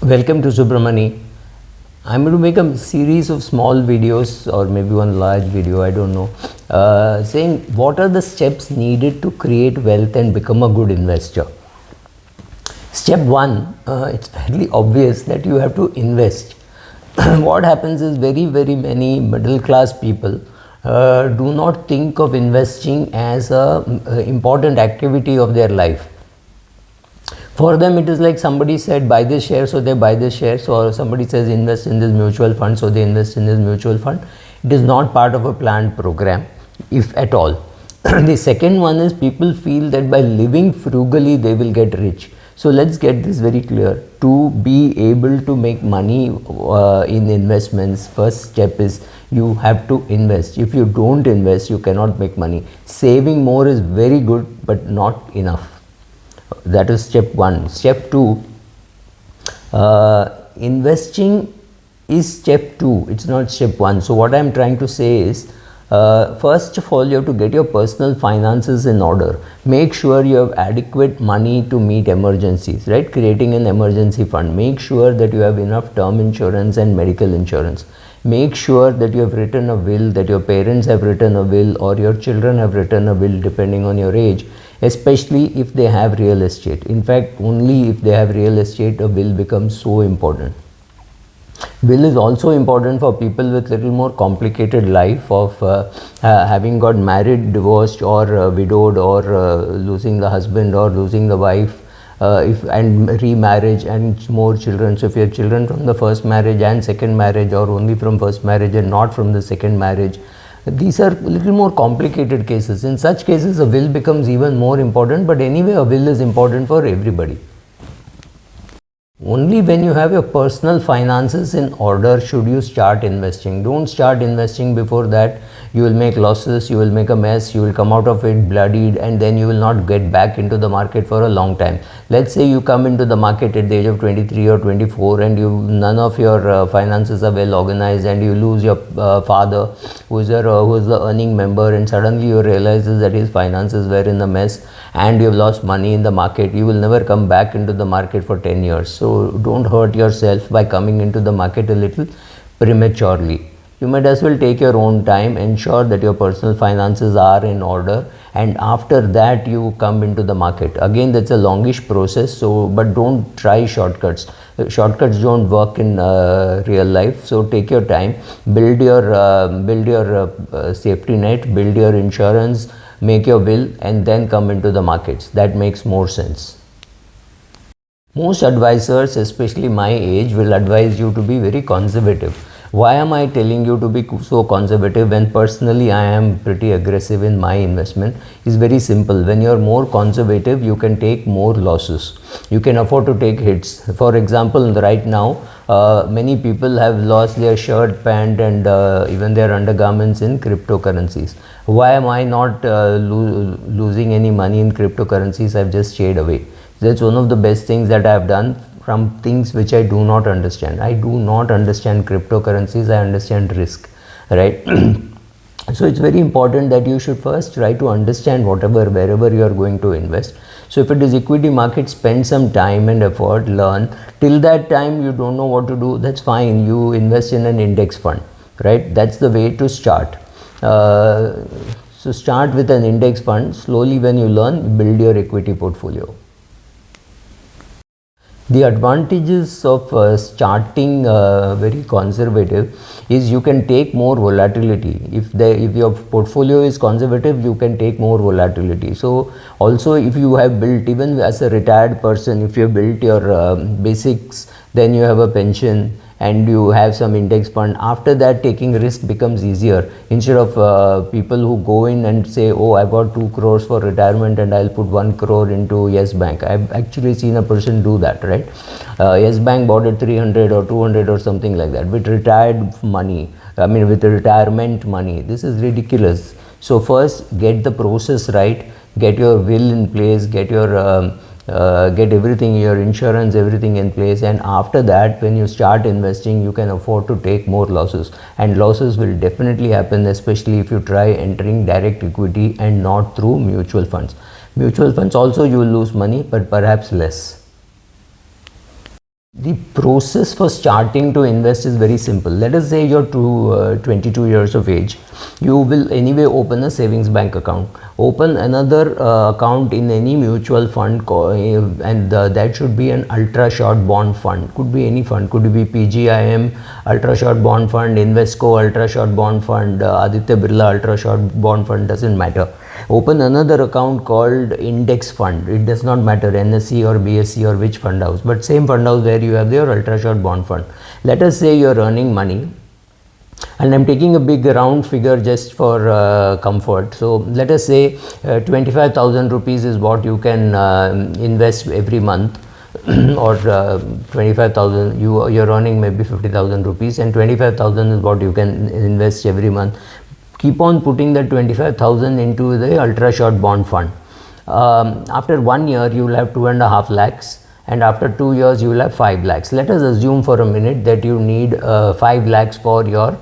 Welcome to Subramani. I'm going to make a series of small videos or maybe one large video, I don't know, saying what are the steps needed to create wealth and become a good investor. Step one, it's fairly obvious that you have to invest. What happens is very many middle class people do not think of investing as a important activity of their life. For them it is like somebody said buy this share, so they buy this share, or somebody says invest in this mutual fund, so they invest in this mutual fund. It is not part of a planned program, if at all. The second one is people feel that by living frugally they will get rich. So let's get this very clear. To be able to make money in investments, first step is you have to invest. If you don't invest, you cannot make money. Saving more is very good but not enough. That is step one. Step two, investing is step two, it's not step one. So what I am trying to say is, first of all, you have to get your personal finances in order. Make sure you have adequate money to meet emergencies, right? Creating an emergency fund. Make sure that you have enough term insurance and medical insurance. Make sure that you have written a will, that your parents have written a will, or your children have written a will, depending on your age, especially if they have real estate. In fact, only if they have real estate, a will becomes so important. Will is also important for people with little more complicated life of having got married, divorced, or widowed, or losing the husband or losing the wife, and remarriage and more children. So if you have children from the first marriage and second marriage, or only from first marriage and not from the second marriage, these are little more complicated cases. In such cases, a will becomes even more important, but anyway, a will is important for everybody. Only when you have your personal finances in order should you start investing. Don't start investing before that. You will make losses, you will make a mess, you will come out of it bloodied, and then you will not get back into the market for a long time. Let's say you come into the market at the age of 23 or 24 and none of your finances are well organized, and you lose your father who is the earning member, and suddenly you realize that his finances were in a mess and you have lost money in the market. You will never come back into the market for 10 years. So don't hurt yourself by coming into the market a little prematurely. You might as well take your own time, ensure that your personal finances are in order, and after that you come into the market. Again, that's a longish process, so but don't try shortcuts. Shortcuts don't work in real life, so take your time, build your safety net, build your insurance, make your will, and then come into the markets. That makes more sense. Most advisors, especially my age, will advise you to be very conservative. Why am I telling you to be so conservative when personally I am pretty aggressive in my investment? It's very simple. When you are more conservative, you can take more losses. You can afford to take hits. For example, right now, many people have lost their shirt, pant, and even their undergarments in cryptocurrencies. Why am I not losing any money in cryptocurrencies? I've just stayed away. That's one of the best things that I've done from things which I do not understand. I do not understand cryptocurrencies, I understand risk, right? So it's very important that you should first try to understand wherever you are going to invest. So if it is equity market, spend some time and effort, learn. Till that time you don't know what to do, that's fine. You invest in an index fund, right? That's the way to start. So start with an index fund. Slowly, when you learn, build your equity portfolio. The advantages of starting very conservative is you can take more volatility. If your portfolio is conservative, you can take more volatility. So also, if you have built, even as a retired person, if you have built your basics, then you have a pension and you have some index fund. After that, taking risk becomes easier. Instead of people who go in and say, oh, I've got 2 crores for retirement and I'll put 1 crore into Yes Bank. I've actually seen a person do that, right? Yes Bank bought it 300 or 200 or something like that with retired money. With retirement money. This is ridiculous. So first, get the process right, get your will in place, get everything, your insurance, everything in place, and after that, when you start investing, you can afford to take more losses, and losses will definitely happen, especially if you try entering direct equity and not through mutual funds. Mutual funds also you will lose money, but perhaps less. The process for starting to invest is very simple. Let us say you're 22 years of age. You will anyway open a savings bank account. Open another account in any mutual fund, and that should be an ultra short bond fund. Could be any fund. Could be PGIM ultra short bond fund, Invesco ultra short bond fund, Aditya Birla ultra short bond fund. Doesn't matter. Open another account called index fund. It does not matter NSE or BSE or which fund house, but same fund house where you have your ultra short bond fund. Let us say you are earning money, and I'm taking a big round figure just for comfort. So let us say 25,000 rupees is what you can invest every month. Or 25,000, you're earning maybe 50,000 rupees, and 25,000 is what you can invest every month. Keep on putting that 25,000 into the ultra short bond fund. After 1 year you will have 2.5 lakhs, and after 2 years you will have 5 lakhs. Let us assume for a minute that you need 5 lakhs for your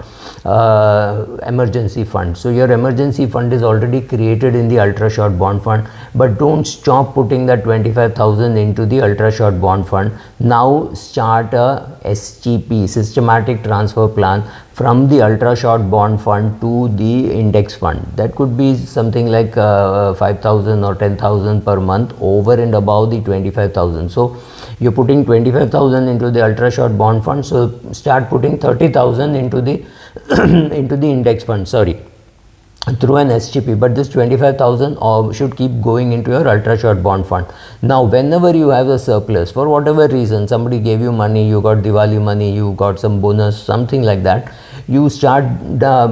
emergency fund. So your emergency fund is already created in the ultra short bond fund, but don't stop putting that 25,000 into the ultra short bond fund. Now start a STP, systematic transfer plan, from the ultra short bond fund to the index fund. That could be something like 5,000 or 10,000 per month over and above the 25,000. So you're putting 25,000 into the ultra short bond fund, so start putting 30,000 into the into the index fund, through an STP, but this 25,000 should keep going into your ultra short bond fund. Now whenever you have a surplus, for whatever reason, somebody gave you money, you got Diwali money, you got some bonus, something like that, you start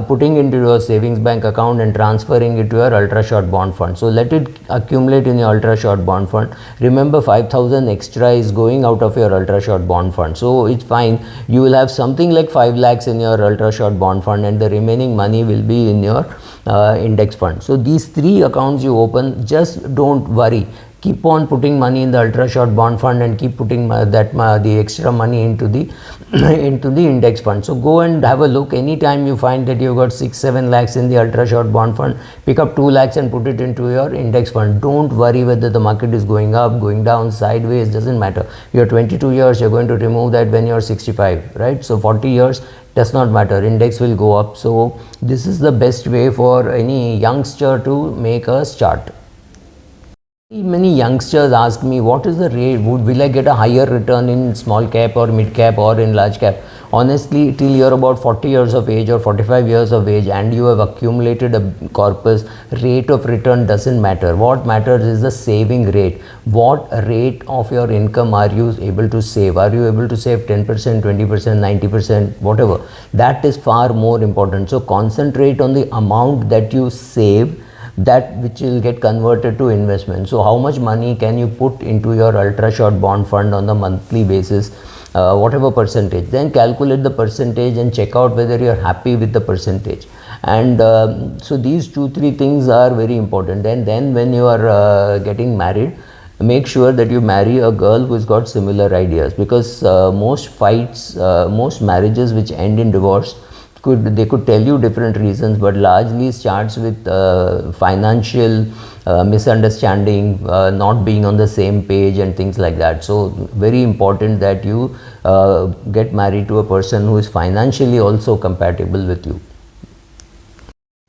putting into your savings bank account and transferring it to your ultra short bond fund. So let it accumulate in your ultra short bond fund. Remember, 5,000 extra is going out of your ultra short bond fund, so it's fine. You will have something like 5 lakhs in your ultra short bond fund, and the remaining money will be in your index fund. So these 3 accounts you open, just don't worry. Keep on putting money in the ultra short bond fund and keep putting the extra money into the into the index fund. So go and have a look. Anytime you find that you've got 6-7 lakhs in the ultra short bond fund, pick up 2 lakhs and put it into your index fund. Don't worry whether the market is going up, going down, sideways, doesn't matter. You're 22 years, you're going to remove that when you're 65, right? So 40 years, does not matter, index will go up. So this is the best way for any youngster to make a start. Many youngsters ask me, what is the rate, will I get a higher return in small cap or mid cap or in large cap? Honestly, till you're about 40 years of age or 45 years of age and you have accumulated a corpus, rate of return doesn't matter. What matters is the saving rate. What rate of your income are you able to save? Are you able to save 10%, 20%, 90%, whatever? That is far more important. So concentrate on the amount that you save, that which will get converted to investment. So how much money can you put into your ultra short bond fund on the monthly basis, whatever percentage, then calculate the percentage and check out whether you are happy with the percentage. And so these 2-3 things are very important. And then when you are getting married, make sure that you marry a girl who's got similar ideas, because most fights, most marriages which end in divorce, they could tell you different reasons, but largely starts with financial misunderstanding, not being on the same page and things like that. So very important that you get married to a person who is financially also compatible with you.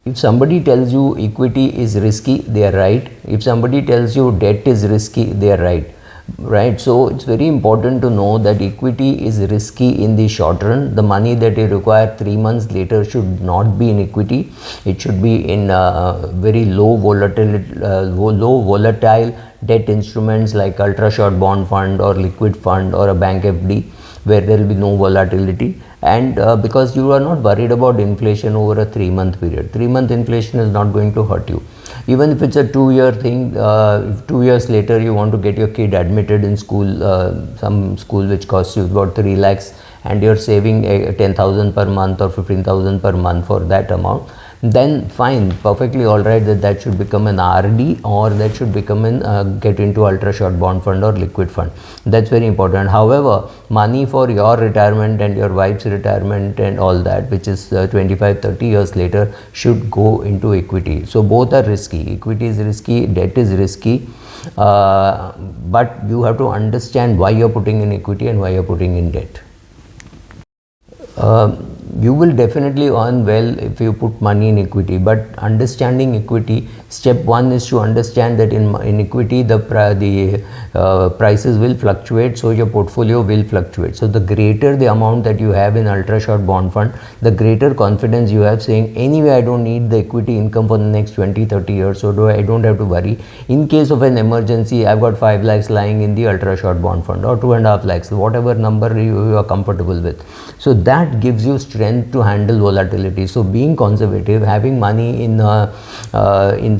If somebody tells you equity is risky, they are right. If somebody tells you debt is risky, they are right. Right, so it's very important to know that equity is risky in the short run. The money that you require 3 months later should not be in equity. It should be in very low volatile debt instruments like ultra short bond fund or liquid fund or a bank FD, where there will be no volatility. And because you are not worried about inflation over a 3-month period. 3-month inflation is not going to hurt you. Even if it's a 2-year thing, if 2 years later you want to get your kid admitted in school, some school which costs you about 3 lakhs, and you're saving 10,000 per month or 15,000 per month for that amount, then fine, perfectly all right, that should become an RD, or that should become an get into ultra short bond fund or liquid fund. That's very important. However, money for your retirement and your wife's retirement and all that, which is 25-30 years later, should go into equity. So both are risky. Equity is risky, debt is risky, but you have to understand why you're putting in equity and why you're putting in debt. You will definitely earn well if you put money in equity, but understanding equity, step one is to understand that in equity the prices will fluctuate, so your portfolio will fluctuate. So the greater the amount that you have in ultra short bond fund, the greater confidence you have, saying anyway I don't need the equity income for the next 20-30 years, so I don't have to worry. In case of an emergency, I've got 5 lakhs lying in the ultra short bond fund, or 2.5 lakhs, whatever number you are comfortable with. So that gives you strength to handle volatility. So being conservative, having money in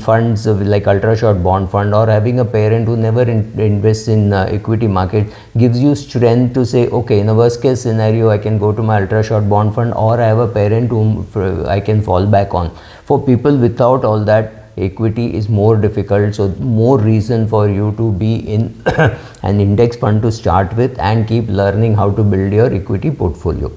funds like ultra short bond fund, or having a parent who never invests in equity market, gives you strength to say, okay, in a worst case scenario I can go to my ultra short bond fund, or I have a parent whom I can fall back on. For people without all that, equity is more difficult, so more reason for you to be in an index fund to start with, and keep learning how to build your equity portfolio.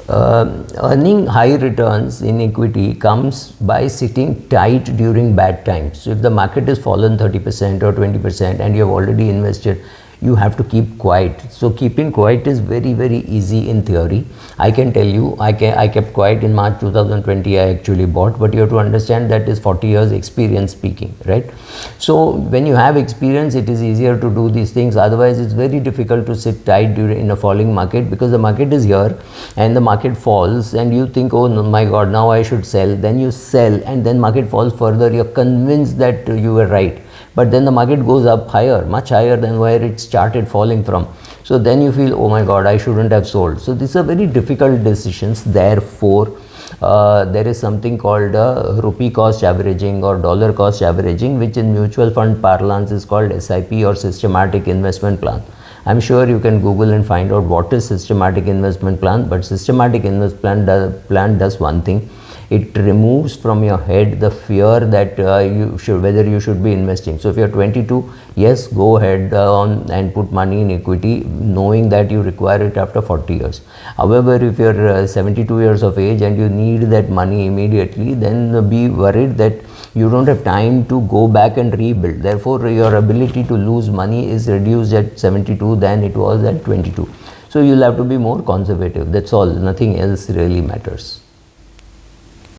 Earning high returns in equity comes by sitting tight during bad times. So if the market has fallen 30% or 20% and you have already invested, you have to keep quiet. So keeping quiet is very, very easy in theory. I can tell you, I kept quiet in March 2020. I actually bought, but you have to understand that is 40 years experience speaking, right? So when you have experience, it is easier to do these things. Otherwise, it's very difficult to sit tight in a falling market, because the market is here and the market falls and you think, oh no, my God, now I should sell. Then you sell and then market falls further. You're convinced that you were right. But then the market goes up higher, much higher than where it started falling from. So then you feel, oh my God, I shouldn't have sold. So these are very difficult decisions. Therefore, there is something called rupee cost averaging or dollar cost averaging, which in mutual fund parlance is called SIP, or systematic investment plan. I'm sure you can Google and find out what is systematic investment plan. But systematic investment plan does one thing. It removes from your head the fear that whether you should be investing. So if you're 22, yes, go ahead and put money in equity, knowing that you require it after 40 years. However, if you're 72 years of age and you need that money immediately, then be worried that you don't have time to go back and rebuild. Therefore, your ability to lose money is reduced at 72 than it was at 22. So you'll have to be more conservative. That's all. Nothing else really matters.